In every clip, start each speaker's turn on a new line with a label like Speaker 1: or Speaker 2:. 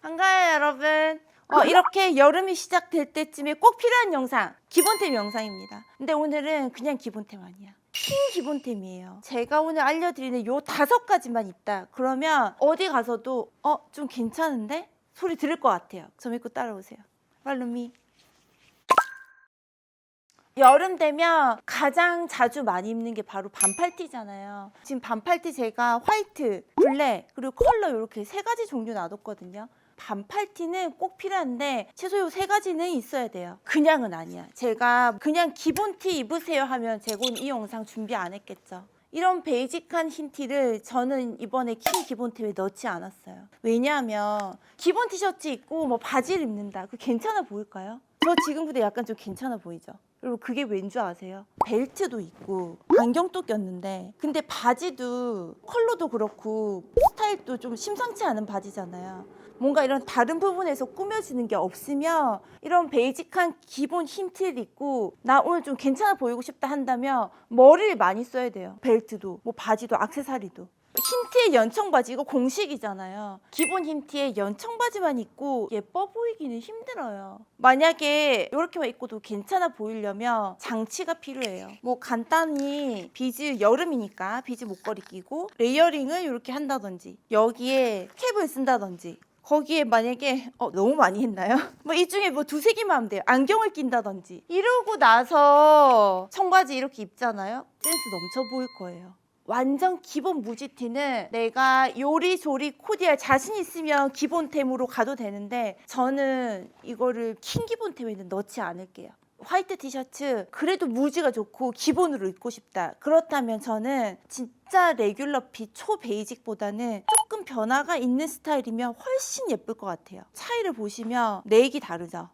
Speaker 1: 반가워요 여러분. 이렇게 여름이 시작될 때쯤에 꼭 필요한 영상, 기본템 영상입니다. 근데 오늘은 그냥 기본템 아니야. 흰 기본템이에요. 제가 오늘 알려드리는 요 5가지만 입다 그러면 어디 가서도 좀 괜찮은데? 소리 들을 것 같아요. 저 믿고 따라오세요. Follow me. 여름 되면 가장 자주 많이 입는 게 바로 반팔티잖아요. 지금 반팔티 제가 화이트, 블랙, 그리고 컬러 이렇게 3가지 종류 놔뒀거든요. 반팔티는 꼭 필요한데 최소 요 3가지는 있어야 돼요. 그냥은 아니야. 제가 그냥 기본티 입으세요 하면 제가 오늘 이 영상 준비 안 했겠죠. 이런 베이직한 흰 티를 저는 이번에 긴 기본템에 넣지 않았어요. 왜냐하면 기본 티셔츠 입고 뭐 바지를 입는다. 그 괜찮아 보일까요? 저 지금보다 약간 좀 괜찮아 보이죠? 그리고 그게 왠 줄 아세요? 벨트도 있고 안경도 꼈는데 근데 바지도 컬러도 그렇고 스타일도 좀 심상치 않은 바지잖아요. 뭔가 이런 다른 부분에서 꾸며지는 게 없으면 이런 베이직한 기본 흰 티를 입고 나 오늘 좀 괜찮아 보이고 싶다 한다면 머리를 많이 써야 돼요. 벨트도 뭐 바지도 액세서리도. 흰 티에 연청 바지 이거 공식이잖아요. 기본 흰 티에 연청 바지만 입고 예뻐 보이기는 힘들어요. 만약에 이렇게만 입고도 괜찮아 보이려면 장치가 필요해요. 뭐 간단히 비즈, 여름이니까 비즈 목걸이 끼고 레이어링을 이렇게 한다든지 여기에 캡을 쓴다든지 거기에 만약에 너무 많이 했나요? 뭐 이 중에 뭐 2-3개만 하면 돼요. 안경을 낀다든지 이러고 나서 청바지 이렇게 입잖아요. 센스 넘쳐 보일 거예요. 완전 기본 무지티는 내가 요리조리 코디할 자신 있으면 기본템으로 가도 되는데 저는 이거를 킹 기본템에는 넣지 않을게요. 화이트 티셔츠 그래도 무지가 좋고 기본으로 입고 싶다. 그렇다면 저는 진짜 레귤러 핏 초 베이직보다는 조금 변화가 있는 스타일이면 훨씬 예쁠 것 같아요. 차이를 보시면 넥이 다르죠.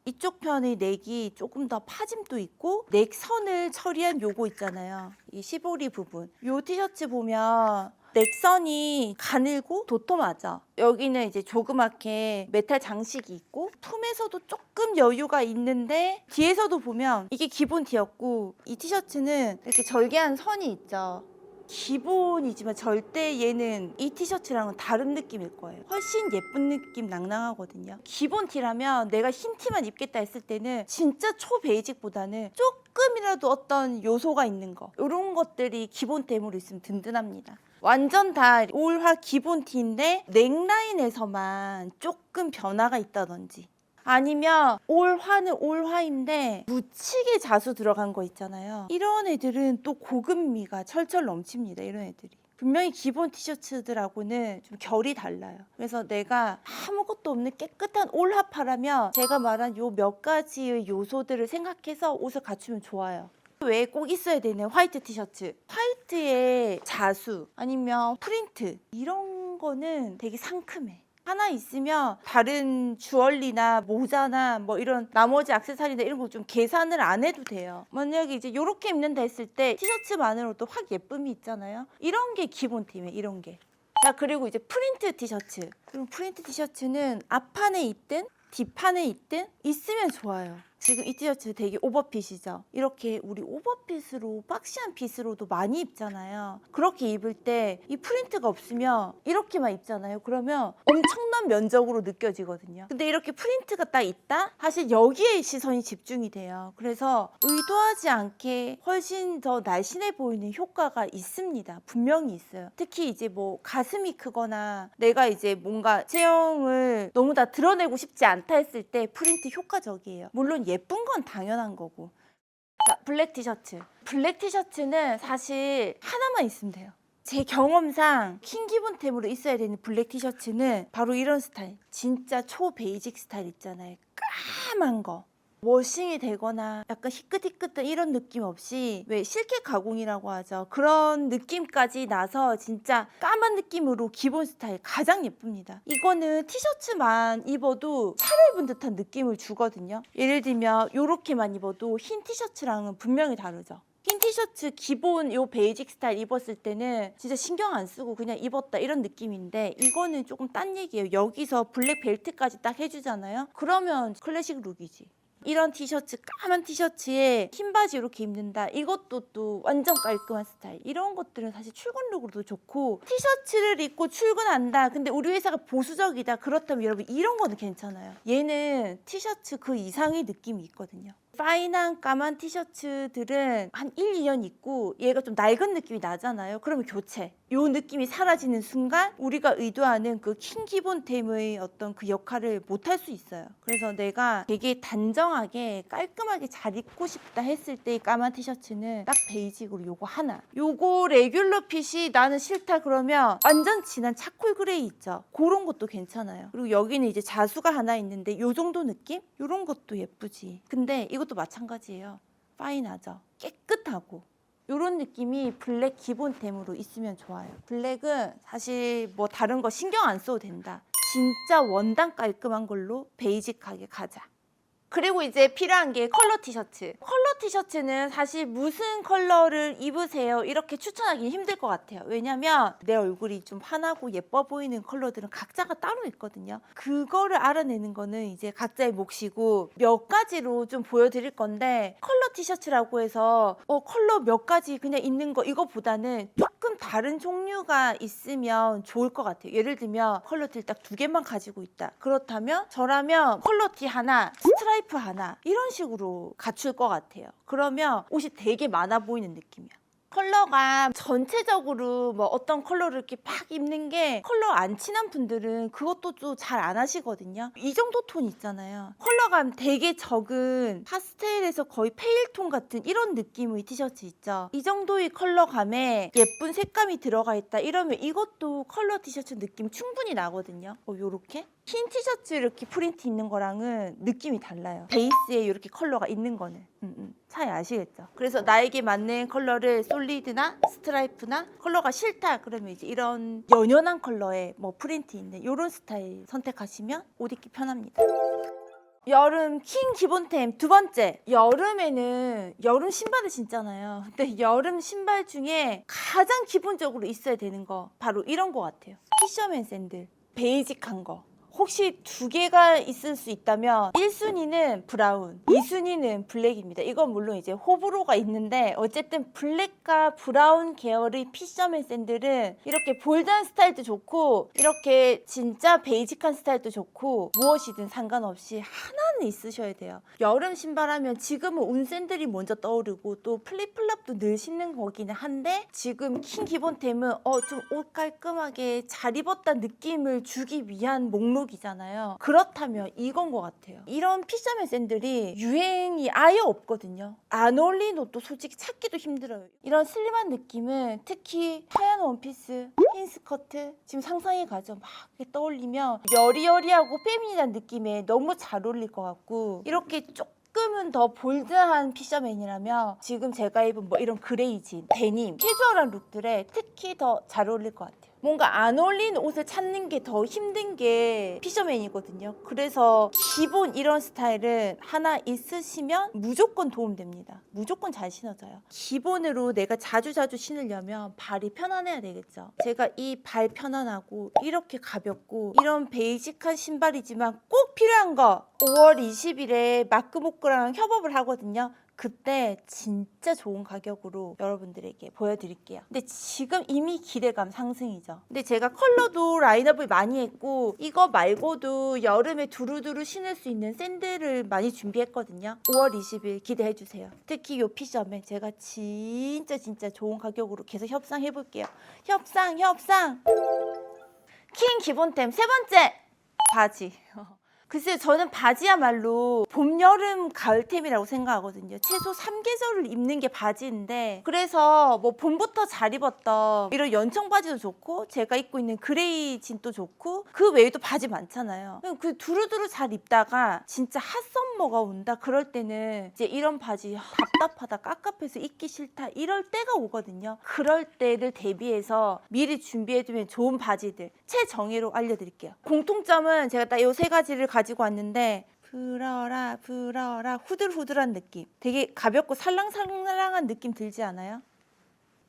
Speaker 1: 이쪽 편의 넥이 조금 더 파짐도 있고 넥 선을 처리한 요거 있잖아요. 이 시보리 부분. 요 티셔츠 보면 넥선이 가늘고 도톰하죠. 여기는 이제 조그맣게 메탈 장식이 있고 품에서도 조금 여유가 있는데 뒤에서도 보면 이게 기본 티였고 이 티셔츠는 이렇게 절개한 선이 있죠. 기본이지만 절대 얘는 이 티셔츠랑은 다른 느낌일 거예요. 훨씬 예쁜 느낌 낭낭하거든요. 기본 티라면 내가 흰 티만 입겠다 했을 때는 진짜 초 베이직보다는 조금이라도 어떤 요소가 있는 거 이런 것들이 기본템으로 있으면 든든합니다. 완전 다 올화 기본 티인데 넥라인에서만 조금 변화가 있다든지 아니면 올화는 올화인데 묻히게 자수 들어간 거 있잖아요. 이런 애들은 또 고급미가 철철 넘칩니다. 이런 애들이. 분명히 기본 티셔츠들하고는 좀 결이 달라요. 그래서 내가 아무것도 없는 깨끗한 올화파라면 제가 말한 요 몇 가지의 요소들을 생각해서 옷을 갖추면 좋아요. 왜 꼭 있어야 되는 화이트 티셔츠. 화이트의 자수 아니면 프린트 이런 거는 되게 상큼해. 하나 있으면 다른 주얼리나 모자나 뭐 이런 나머지 액세서리나 이런 거 좀 계산을 안 해도 돼요. 만약에 이제 이렇게 입는다 했을 때 티셔츠만으로도 확 예쁨이 있잖아요. 이런 게 기본템이에요. 이런 게. 자 그리고 이제 프린트 티셔츠. 그럼 프린트 티셔츠는 앞판에 있든 뒷판에 있든 있으면 좋아요. 지금 이 티셔츠 되게 오버핏이죠. 이렇게 우리 오버핏으로 박시한 핏으로도 많이 입잖아요. 그렇게 입을 때 이 프린트가 없으면 이렇게만 입잖아요. 그러면 엄청난 면적으로 느껴지거든요. 근데 이렇게 프린트가 딱 있다? 사실 여기에 시선이 집중이 돼요. 그래서 의도하지 않게 훨씬 더 날씬해 보이는 효과가 있습니다. 분명히 있어요. 특히 이제 뭐 가슴이 크거나 내가 이제 뭔가 체형을 너무 다 드러내고 싶지 않다 했을 때 프린트 효과적이에요. 물론 예쁜 건 당연한 거고. 자, 블랙 티셔츠. 블랙 티셔츠는 사실 하나만 있으면 돼요. 제 경험상 킹 기본템으로 있어야 되는 블랙 티셔츠는 바로 이런 스타일. 진짜 초 베이직 스타일 있잖아요. 까만 거. 워싱이 되거나 약간 희끗희끗한 이런 느낌 없이 왜 실켓 가공이라고 하죠. 그런 느낌까지 나서 진짜 까만 느낌으로 기본 스타일 가장 예쁩니다. 이거는 티셔츠만 입어도 차려입은 듯한 느낌을 주거든요. 예를 들면 이렇게만 입어도 흰 티셔츠랑은 분명히 다르죠. 흰 티셔츠 기본 요 베이직 스타일 입었을 때는 진짜 신경 안 쓰고 그냥 입었다 이런 느낌인데 이거는 조금 딴 얘기예요. 여기서 블랙 벨트까지 딱 해주잖아요. 그러면 클래식 룩이지. 이런 티셔츠, 까만 티셔츠에 흰 바지 이렇게 입는다. 이것도 또 완전 깔끔한 스타일. 이런 것들은 사실 출근룩으로도 좋고, 티셔츠를 입고 출근한다. 근데 우리 회사가 보수적이다. 그렇다면 여러분 이런 거는 괜찮아요. 얘는 티셔츠 그 이상의 느낌이 있거든요. 파인한 까만 티셔츠들은 한 1, 2년 입고 얘가 좀 낡은 느낌이 나잖아요. 그러면 교체. 요 느낌이 사라지는 순간 우리가 의도하는 그 킹 기본템의 어떤 그 역할을 못할 수 있어요. 그래서 내가 되게 단정하게 깔끔하게 잘 입고 싶다 했을 때 까만 티셔츠는 딱 베이직으로 요거 하나. 요거 레귤러 핏이 나는 싫다 그러면 완전 진한 차콜 그레이 있죠. 그런 것도 괜찮아요. 그리고 여기는 이제 자수가 하나 있는데 요 정도 느낌? 요런 것도 예쁘지. 근데 이것도 마찬가지예요. 파인하죠. 깨끗하고. 이런 느낌이 블랙 기본템으로 있으면 좋아요. 블랙은 사실 뭐 다른 거 신경 안 써도 된다. 진짜 원단 깔끔한 걸로 베이직하게 가자. 그리고 이제 필요한 게 컬러 티셔츠. 컬러 티셔츠는 사실 무슨 컬러를 입으세요 이렇게 추천하기 힘들 것 같아요. 왜냐면 내 얼굴이 좀 환하고 예뻐 보이는 컬러들은 각자가 따로 있거든요. 그거를 알아내는 거는 이제 각자의 몫이고, 몇 가지로 좀 보여드릴 건데, 컬러 티셔츠라고 해서 컬러 몇 가지 그냥 있는 거 이거보다는 조금 다른 종류가 있으면 좋을 것 같아요. 예를 들면 컬러 티 딱 2개만 가지고 있다. 그렇다면 저라면 컬러 티 하나, 스트라이프 하나 이런 식으로 갖출 것 같아요. 그러면 옷이 되게 많아 보이는 느낌이야. 컬러가 전체적으로 뭐 어떤 컬러를 이렇게 팍 입는 게 컬러 안 친한 분들은 그것도 좀 잘 안 하시거든요. 이 정도 톤 있잖아요. 컬러감 되게 적은 파스텔에서 거의 페일톤 같은 이런 느낌의 티셔츠 있죠. 이 정도의 컬러감에 예쁜 색감이 들어가 있다 이러면 이것도 컬러 티셔츠 느낌 충분히 나거든요. 요렇게 흰 티셔츠 이렇게 프린트 있는 거랑은 느낌이 달라요. 베이스에 이렇게 컬러가 있는 거는 차이 아시겠죠? 그래서 나에게 맞는 컬러를 솔리드나 스트라이프나 컬러가 싫다 그러면 이제 이런 연연한 컬러에 뭐 프린트 있는 이런 스타일 선택하시면 옷 입기 편합니다. 여름 킹 기본템 두 번째, 여름에는 여름 신발을 신잖아요. 근데 여름 신발 중에 가장 기본적으로 있어야 되는 거 바로 이런 거 같아요. 피셔맨 샌들, 베이직한 거. 혹시 2개가 있을 수 있다면 1순위는 브라운, 2순위는 블랙입니다. 이건 물론 이제 호불호가 있는데 어쨌든 블랙과 브라운 계열의 피셔맨 샌들은 이렇게 볼드한 스타일도 좋고 이렇게 진짜 베이직한 스타일도 좋고 무엇이든 상관없이 하나는 있으셔야 돼요. 여름 신발 하면 지금은 운 샌들이 먼저 떠오르고 또 플립플랍도 늘 신는 거기는 한데, 지금 킹 기본템은 좀 옷 깔끔하게 잘 입었다 느낌을 주기 위한 목록이잖아요. 그렇다면 이건 것 같아요. 이런 피셔맨 샌들이 유행이 아예 없거든요. 안 어울리는 옷도 솔직히 찾기도 힘들어요. 이런 슬림한 느낌은 특히 하얀 원피스, 흰 스커트 지금 상상이 가죠. 막 떠올리면 여리여리하고 페미닌한 느낌에 너무 잘 어울릴 것 같고, 이렇게 조금은 더 볼드한 피셔맨이라면 지금 제가 입은 뭐 이런 그레이진, 데님, 캐주얼한 룩들에 특히 더 잘 어울릴 것 같아요. 뭔가 안 어울리는 옷을 찾는 게 더 힘든 게 피셔맨이거든요. 그래서 기본 이런 스타일은 하나 있으시면 무조건 도움됩니다. 무조건 잘 신어져요. 기본으로 내가 자주자주 신으려면 발이 편안해야 되겠죠. 제가 이 발 편안하고 이렇게 가볍고 이런 베이직한 신발이지만 꼭 필요한 거, 5월 20일에 마크모크랑 협업을 하거든요. 그때 진짜 좋은 가격으로 여러분들에게 보여드릴게요. 근데 지금 이미 기대감 상승이죠. 근데 제가 컬러도 라인업을 많이 했고 이거 말고도 여름에 두루두루 신을 수 있는 샌들을 많이 준비했거든요. 5월 20일 기대해주세요. 특히 요 피셔맨 제가 진짜 좋은 가격으로 계속 협상해볼게요. 협상! 킹 기본템 세 번째! 바지. 글쎄요, 저는 바지야말로 봄, 여름, 가을템이라고 생각하거든요. 최소 3계절을 입는 게 바지인데, 그래서 뭐 봄부터 잘 입었던 이런 연청 바지도 좋고 제가 입고 있는 그레이 진도 좋고 그 외에도 바지 많잖아요. 그 두루두루 잘 입다가 진짜 핫썸머가 온다 그럴 때는 이제 이런 바지 답답하다, 깝깝해서 입기 싫다 이럴 때가 오거든요. 그럴 때를 대비해서 미리 준비해두면 좋은 바지들 최정예로 알려드릴게요. 공통점은 제가 딱 이 3가지를 가지고 왔는데, 불어라 후들후들한 느낌, 되게 가볍고 살랑살랑한 느낌 들지 않아요?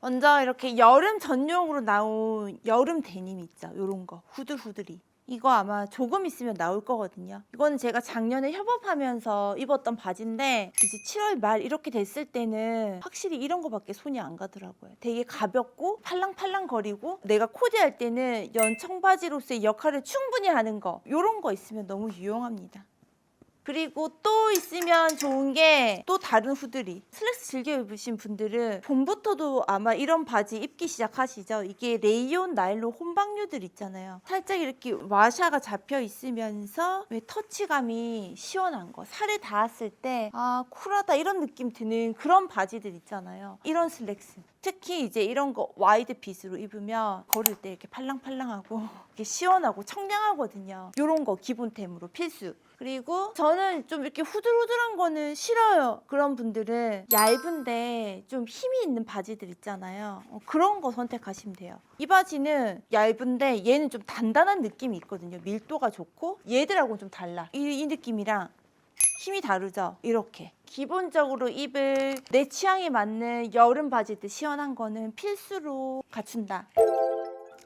Speaker 1: 먼저 이렇게 여름 전용으로 나온 여름 데님 있죠. 요런 거 후들후들이 이거 아마 조금 있으면 나올 거거든요. 이거는 제가 작년에 협업하면서 입었던 바지인데 이제 7월 말 이렇게 됐을 때는 확실히 이런 거밖에 손이 안 가더라고요. 되게 가볍고 팔랑팔랑거리고 내가 코디할 때는 연청 바지로서의 역할을 충분히 하는 거, 이런 거 있으면 너무 유용합니다. 그리고 또 있으면 좋은 게 또 다른 후드리. 슬랙스 즐겨 입으신 분들은 봄부터도 아마 이런 바지 입기 시작하시죠. 이게 레이온 나일론 혼방류들 있잖아요. 살짝 이렇게 와샤가 잡혀 있으면서 왜 터치감이 시원한 거, 살에 닿았을 때 아 쿨하다 이런 느낌 드는 그런 바지들 있잖아요. 이런 슬랙스. 특히 이제 이런 거 와이드 핏으로 입으면 걸을 때 이렇게 팔랑팔랑하고 이렇게 시원하고 청량하거든요. 이런 거 기본템으로 필수. 그리고 저는 좀 이렇게 후들후들한 거는 싫어요. 그런 분들은 얇은데 좀 힘이 있는 바지들 있잖아요. 그런 거 선택하시면 돼요. 이 바지는 얇은데 얘는 좀 단단한 느낌이 있거든요. 밀도가 좋고 얘들하고는 좀 달라. 이 느낌이랑 힘이 다르죠. 이렇게 기본적으로 입을 내 취향에 맞는 여름 바지들 시원한 거는 필수로 갖춘다.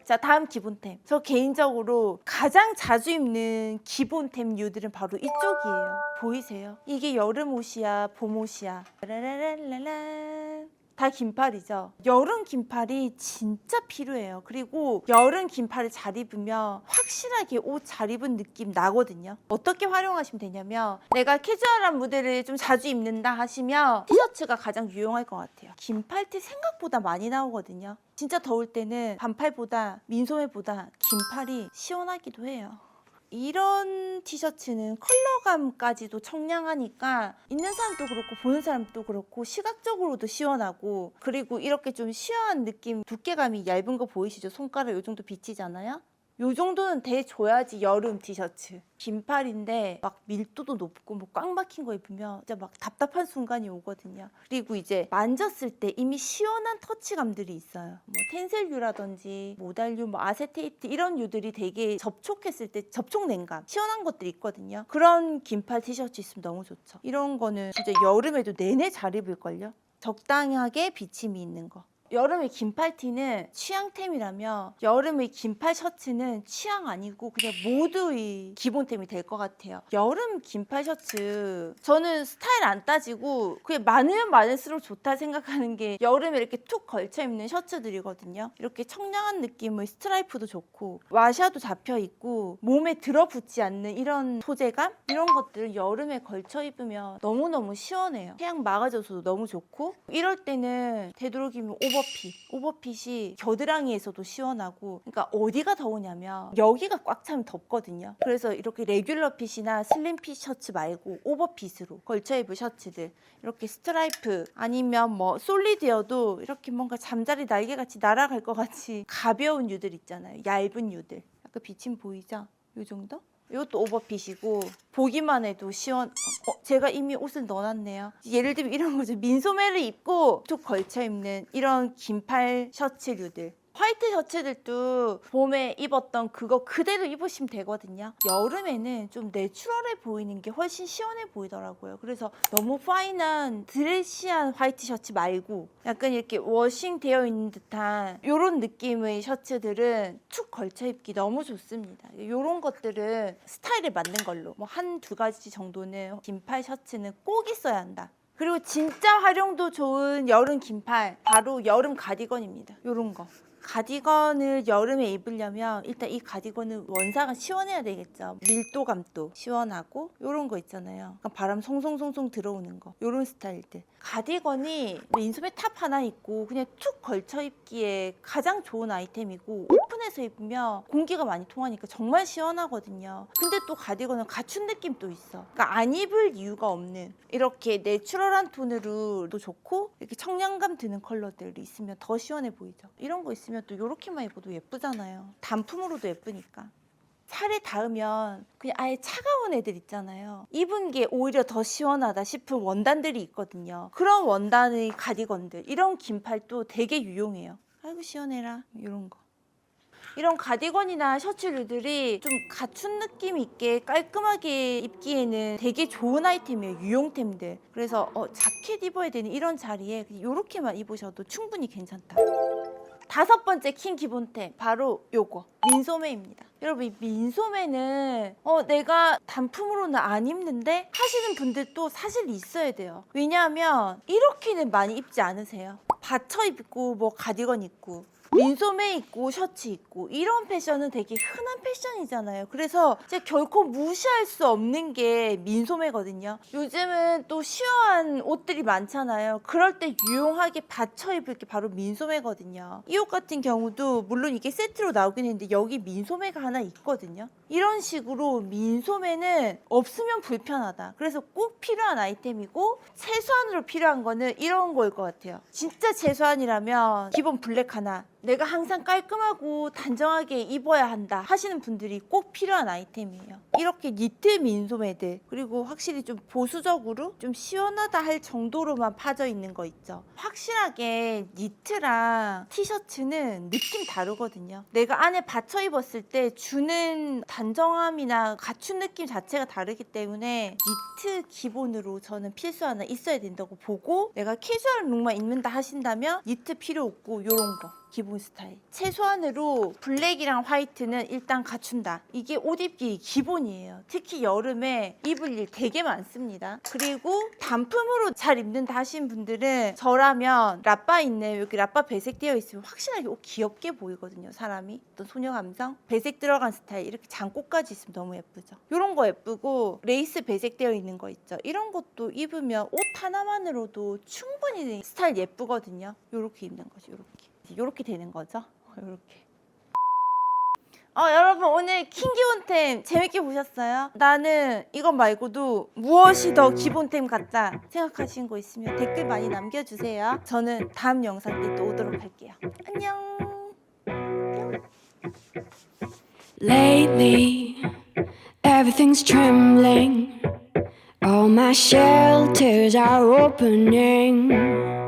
Speaker 1: 자, 다음 기본템. 저 개인적으로 가장 자주 입는 기본템류들은 바로 이쪽이에요. 보이세요? 이게 여름 옷이야, 봄 옷이야. 라라라라라. 다 긴팔이죠. 여름 긴팔이 진짜 필요해요. 그리고 여름 긴팔을 잘 입으면 확실하게 옷 잘 입은 느낌 나거든요. 어떻게 활용하시면 되냐면 내가 캐주얼한 무대를 좀 자주 입는다 하시면 티셔츠가 가장 유용할 것 같아요. 긴팔티 생각보다 많이 나오거든요. 진짜 더울 때는 반팔보다 민소매보다 긴팔이 시원하기도 해요. 이런 티셔츠는 컬러감까지도 청량하니까 있는 사람도 그렇고 보는 사람도 그렇고 시각적으로도 시원하고, 그리고 이렇게 좀 시원한 느낌, 두께감이 얇은 거 보이시죠? 손가락 요 정도 비치잖아요. 요 정도는 돼줘야지 여름 티셔츠. 긴팔인데 막 밀도도 높고 뭐 꽉 막힌 거 입으면 진짜 막 답답한 순간이 오거든요. 그리고 이제 만졌을 때 이미 시원한 터치감들이 있어요. 뭐 텐셀유라든지 모달유, 뭐 아세테이트 이런 유들이 되게 접촉했을 때 접촉 냉감, 시원한 것들이 있거든요. 그런 긴팔 티셔츠 있으면 너무 좋죠. 이런 거는 진짜 여름에도 내내 잘 입을걸요. 적당하게 비침이 있는 거. 여름의 긴팔티는 취향템이라면 여름의 긴팔 셔츠는 취향 아니고 그냥 모두의 기본템이 될 것 같아요. 여름 긴팔 셔츠 저는 스타일 안 따지고 그냥 많으면 많을수록 좋다 생각하는 게 여름에 이렇게 툭 걸쳐 입는 셔츠들이거든요. 이렇게 청량한 느낌의 스트라이프도 좋고 와샤도 잡혀 있고 몸에 들어붙지 않는 이런 소재감, 이런 것들을 여름에 걸쳐 입으면 너무너무 시원해요. 태양 막아줘서도 너무 좋고, 이럴 때는 되도록이면 오버핏이 겨드랑이에서도 시원하고, 그러니까 어디가 더우냐면 여기가 꽉 차면 덥거든요. 그래서 이렇게 레귤러 핏이나 슬림 핏 셔츠 말고 오버핏으로 걸쳐 입을 셔츠들, 이렇게 스트라이프 아니면 뭐 솔리드여도 이렇게 뭔가 잠자리 날개같이 날아갈 것 같이 가벼운 유들 있잖아요. 얇은 유들. 약간 비침 보이죠? 요 정도? 이것도 오버핏이고 보기만 해도 시원. 제가 이미 옷을 넣어놨네요. 예를 들면 이런 거죠. 민소매를 입고 툭 걸쳐 입는 이런 긴팔 셔츠류들. 화이트 셔츠들도 봄에 입었던 그거 그대로 입으시면 되거든요. 여름에는 좀 내추럴해 보이는 게 훨씬 시원해 보이더라고요. 그래서 너무 파인한 드레시한 화이트 셔츠 말고 약간 이렇게 워싱 되어 있는 듯한 이런 느낌의 셔츠들은 툭 걸쳐 입기 너무 좋습니다. 이런 것들은 스타일에 맞는 걸로 뭐 한두 가지 정도는 긴팔 셔츠는 꼭 있어야 한다. 그리고 진짜 활용도 좋은 여름 긴팔, 바로 여름 가디건입니다. 이런 거. 가디건을 여름에 입으려면 일단 이 가디건은 원사가 시원해야 되겠죠. 밀도감도 시원하고 이런 거 있잖아요. 바람 송송송송 들어오는 거, 이런 스타일들. 가디건이 인소매 탑 하나 있고 그냥 툭 걸쳐 입기에 가장 좋은 아이템이고, 오픈해서 입으면 공기가 많이 통하니까 정말 시원하거든요. 근데 또 가디건은 갖춘 느낌도 있어. 그러니까 안 입을 이유가 없는, 이렇게 내추럴한 톤으로도 좋고 이렇게 청량감 드는 컬러들이 있으면 더 시원해 보이죠. 이런 거 있으면 또 이렇게만 입어도 예쁘잖아요. 단품으로도 예쁘니까. 살에 닿으면 그냥 아예 차가운 애들 있잖아요. 입은 게 오히려 더 시원하다 싶은 원단들이 있거든요. 그런 원단의 가디건들, 이런 긴팔도 되게 유용해요. 아이고 시원해라, 이런 거. 이런 가디건이나 셔츠류들이 좀 갖춘 느낌 있게 깔끔하게 입기에는 되게 좋은 아이템이에요. 유용템들. 그래서 자켓 입어야 되는 이런 자리에 이렇게만 입으셔도 충분히 괜찮다. 다섯 번째 킹 기본템 바로 요거 민소매입니다. 여러분 이 민소매는 내가 단품으로는 안 입는데 하시는 분들도 사실 있어야 돼요. 왜냐하면 이렇게는 많이 입지 않으세요. 받쳐 입고 뭐 가디건 입고 민소매 입고 셔츠 입고 이런 패션은 되게 흔한 패션이잖아요. 그래서 진짜 결코 무시할 수 없는 게 민소매거든요. 요즘은 또 시원한 옷들이 많잖아요. 그럴 때 유용하게 받쳐 입을 게 바로 민소매거든요. 이 옷 같은 경우도 물론 이게 세트로 나오긴 했는데 여기 민소매가 하나 있거든요. 이런 식으로 민소매는 없으면 불편하다. 그래서 꼭 필요한 아이템이고 최소한으로 필요한 거는 이런 거일 것 같아요. 진짜 최소한이라면 기본 블랙 하나, 내가 항상 깔끔하고 단정하게 입어야 한다 하시는 분들이 꼭 필요한 아이템이에요. 이렇게 니트 민소매들, 그리고 확실히 좀 보수적으로 좀 시원하다 할 정도로만 파져 있는 거 있죠. 확실하게 니트랑 티셔츠는 느낌 다르거든요. 내가 안에 받쳐 입었을 때 주는 단정함이나 갖춘 느낌 자체가 다르기 때문에 니트 기본으로 저는 필수 하나 있어야 된다고 보고, 내가 캐주얼 룩만 입는다 하신다면 니트 필요 없고 요런 거 기본 스타일. 최소한으로 블랙이랑 화이트는 일단 갖춘다. 이게 옷 입기 기본이에요. 특히 여름에 입을 일 되게 많습니다. 그리고 단품으로 잘 입는다 하시는 분들은 저라면 라빠 있네, 여기 라빠 배색 되어 있으면 확실하게 옷 귀엽게 보이거든요. 사람이 어떤 소녀 감성 배색 들어간 스타일, 이렇게 장꽃까지 있으면 너무 예쁘죠. 이런 거 예쁘고 레이스 배색 되어 있는 거 있죠. 이런 것도 입으면 옷 하나만으로도 충분히 스타일 예쁘거든요. 이렇게 입는 거죠. 이렇게 되는 거죠. 이렇게. 여러분 오늘 킹 기본템 재밌게 보셨어요? 나는 이것 말고도 무엇이 더 기본템 같다 생각하시는 거 있으면 댓글 많이 남겨주세요. 저는 다음 영상 때 또 오도록 할게요. 안녕.
Speaker 2: Lately, everything's trembling. All my shelters are opening.